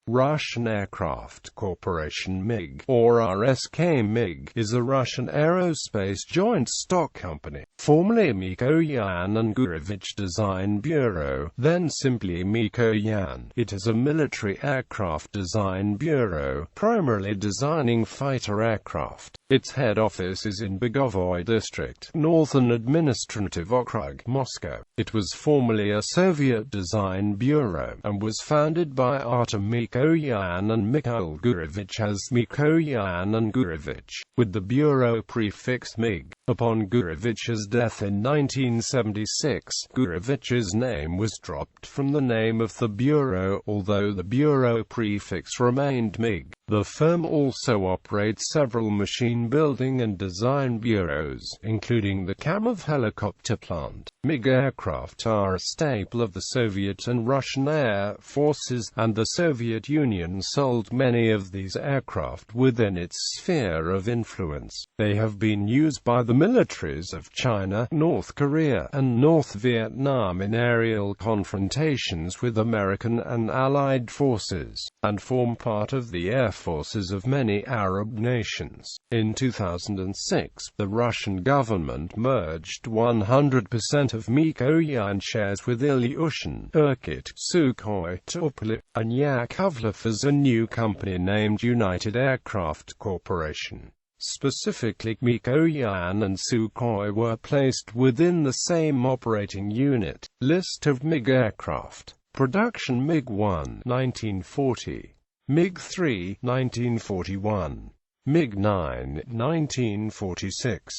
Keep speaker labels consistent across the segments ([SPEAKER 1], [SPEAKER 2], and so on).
[SPEAKER 1] Russian Aircraft Corporation MiG, or RSK MiG, is a Russian aerospace joint stock company, formerly Mikoyan and Gurevich Design Bureau, then simply Mikoyan. It is a military aircraft design bureau, primarily designing fighter aircraft. Its head office is in Begovoy District, Northern Administrative Okrug, Moscow. It was formerly a Soviet design bureau, and was founded by Artem Mikoyan and Mikhail Gurevich as Mikoyan and Gurevich, with the bureau prefix MiG. Upon Gurevich's death in 1976, Gurevich's name was dropped from the name of the bureau, although the bureau prefix remained MiG. The firm also operates several machine building and design bureaus, including the Kamov helicopter plant. MiG aircraft are a staple of the Soviet and Russian air forces, and the Soviet Union sold many of these aircraft within its sphere of influence. They have been used by the militaries of China, North Korea, and North Vietnam in aerial confrontations with American and Allied forces, and form part of the air forces of many Arab nations. In 2006, the Russian government merged 100% of Mikoyan shares with Ilyushin, Irkut, Sukhoi, Tupolev, and Yakovlev as a new company named United Aircraft Corporation. Specifically, Mikoyan and Sukhoi were placed within the same operating unit. List of MiG aircraft. Production: MiG-1, 1940. MiG-3, 1941. MiG-9, 1946.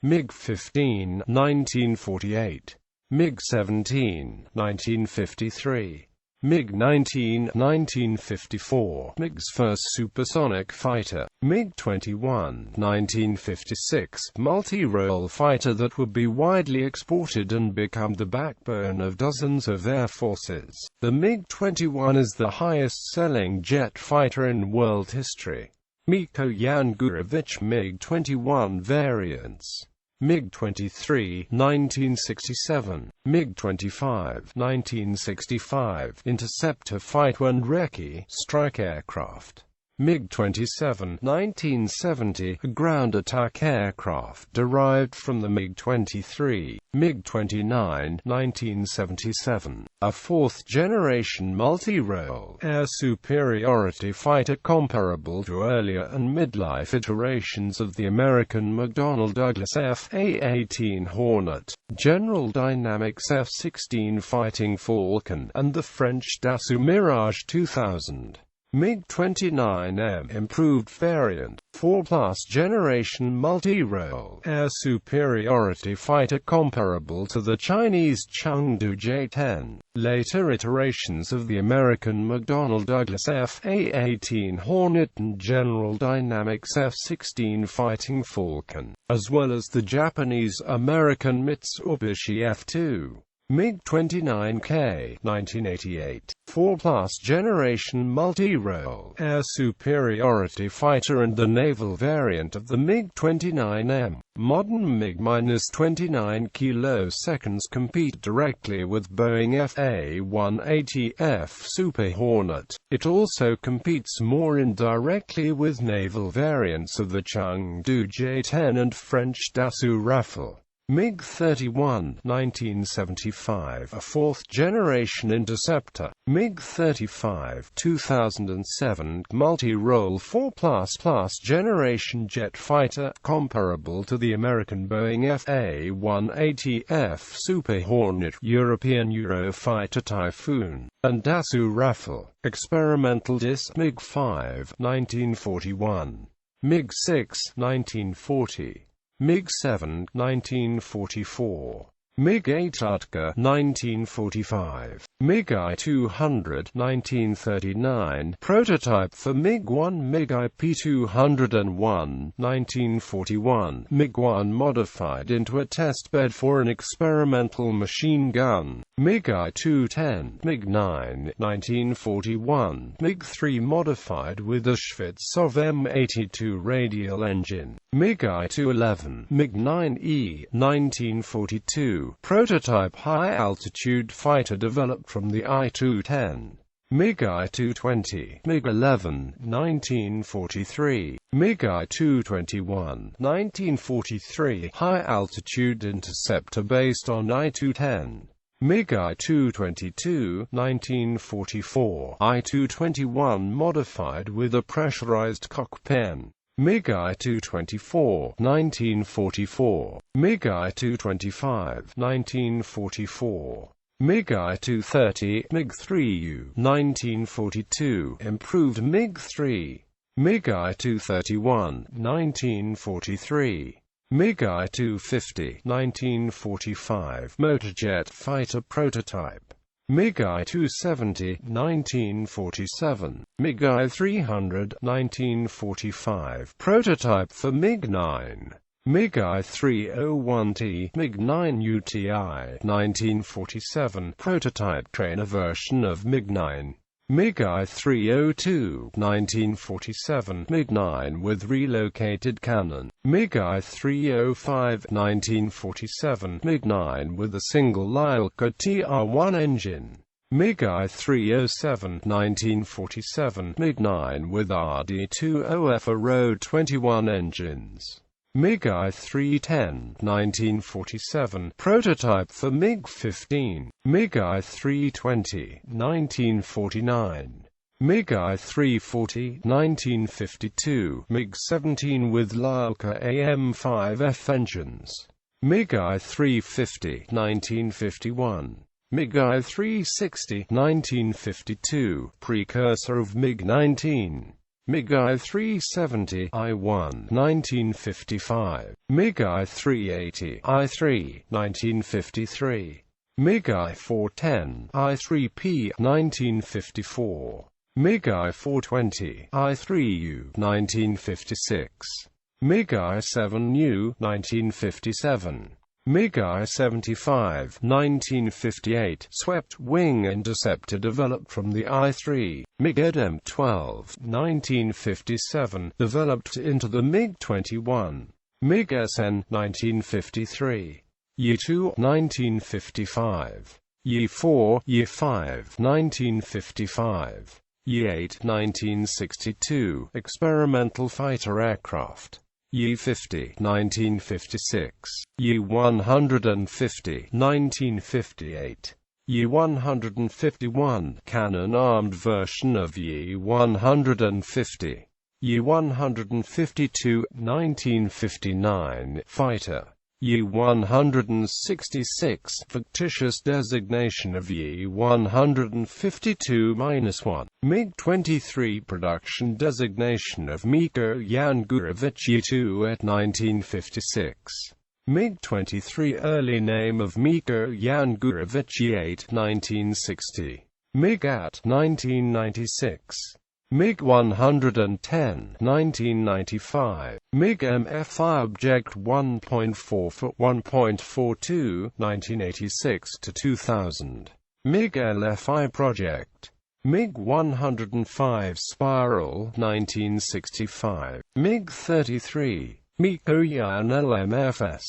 [SPEAKER 1] MiG-15, 1948. MiG-17, 1953. MiG-19, 1954, MiG's first supersonic fighter. MiG-21, 1956, multi-role fighter that would be widely exported and become the backbone of dozens of air forces. The MiG-21 is the highest-selling jet fighter in world history. Mikoyan Gurevich MiG-21 variants: MiG-23, 1967, MiG-25, 1965, Interceptor fighter and Recce strike aircraft. MiG-27, 1970, a ground attack aircraft derived from the MiG-23. MiG-29, 1977, a fourth-generation multi-role air superiority fighter comparable to earlier and midlife iterations of the American McDonnell Douglas F/A-18 Hornet, General Dynamics F-16 Fighting Falcon, and the French Dassault Mirage 2000. MiG-29M improved variant, 4+ generation multi-role air superiority fighter comparable to the Chinese Chengdu J-10. Later iterations of the American McDonnell Douglas F/A-18 Hornet and General Dynamics F-16 Fighting Falcon, as well as the Japanese American Mitsubishi F-2. MiG-29K, 1988, 4+ generation multi-role air superiority fighter and the naval variant of the MiG-29M. Modern MiG-29 kiloseconds compete directly with Boeing FA-180F Super Hornet. It also competes more indirectly with naval variants of the Chengdu J-10 and French Dassault Rafale. MiG-31, 1975, a fourth-generation interceptor. MiG-35, 2007, multi-role 4++ generation jet fighter, comparable to the American Boeing FA-180F Super Hornet, European Eurofighter Typhoon, and Dassault Rafale. Experimental disc MiG-5, 1941. MiG-6, 1940. MiG-7, 1944. MiG-8 Utka, 1945. MiG-I-200, 1939, prototype for MiG-1. MiG-IP-201, 1941, MiG-1 modified into a testbed for an experimental machine gun. MiG-I-210, MiG-9, 1941, MiG-3 modified with a Shvetsov M82 radial engine. MiG-I-211, MiG-9E, 1942, prototype high-altitude fighter developed from the I-210. MiG-I-220, MiG-11, 1943, MiG-I-221, 1943, high-altitude interceptor based on I-210, MiG-I-222, 1944, I-221 modified with a pressurized cockpit, MiG-I-224, 1944, MiG-I-225, 1944, MiG-I-230, MiG-3U, 1942, improved MiG-3, MiG-I-231, 1943, MiG-I-250, 1945, motorjet fighter prototype, MiG-I-270, 1947, MiG-I-300, 1945, prototype for MiG-9, MiG-I-301T, MiG-9UTI, 1947, prototype trainer version of MiG-9, MiG-I-302, 1947, MiG-9 with relocated cannon, MiG-I-305, 1947, MiG-9 with a single Lyalka TR-1 engine, MiG-I-307, 1947, MiG-9 with RD-20F RO-21 engines, MiG-I-310, 1947, prototype for MiG-15, MiG-I-320, 1949, MiG-I-340, 1952, MiG-17 with Lyalka AM-5F engines, MiG-I-350, 1951, MiG-I-360, 1952, precursor of MiG-19, MiG-I-370, I-1, 1955, MiG-I-380, I-3, 1953, MiG-I-410, I-3P, 1954, MiG-I-420, I-3U, 1956, MiG-I-7U, 1957, MiG-I-75, 1958, swept-wing interceptor developed from the I-3, MiG-EDM-12, 1957, developed into the MiG-21, MiG-SN, 1953, Yi-2, 1955, Yi-4, Yi-5, 1955, Yi-8, 1962, experimental fighter aircraft, Yi-50, 1956, Yi-150, 1958, Yi-151, cannon-armed version of Yi-150, Yi-152, 1959, fighter, Yi-166, fictitious designation of Yi-152-1, MiG-23 production designation of Miko Yan Gurevich Yi-2 at 1956, MiG-23 early name of Miko Yan Gurevich Yi-8, 1960, MiG-AT, 1996, MiG-110, 1995, MiG-MF Object 1.4 for 1.42, 1986–2000, MiG-LFI Project, MiG-105 Spiral, 1965, MiG-33, Mikoyan LMFS,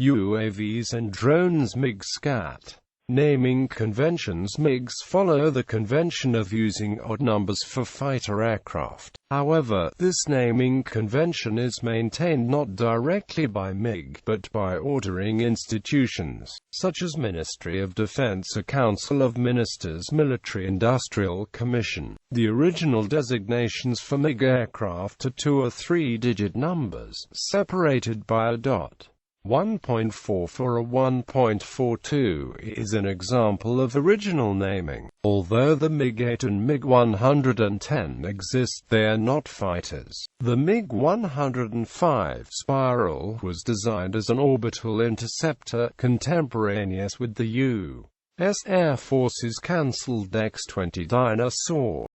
[SPEAKER 1] UAVs and drones MiG-SCAT. Naming conventions. MiGs follow the convention of using odd numbers for fighter aircraft. However, this naming convention is maintained not directly by MiG, but by ordering institutions, such as Ministry of Defense or Council of Ministers Military-Industrial Commission. The original designations for MiG aircraft are 2 or 3-digit numbers, separated by a dot. 1.4 for a 1.42 is an example of original naming. Although the MiG-8 and MiG-110 exist, they are not fighters. The MiG-105 Spiral was designed as an orbital interceptor, contemporaneous with the U.S. Air Force's cancelled X-20 Dyna-Soar.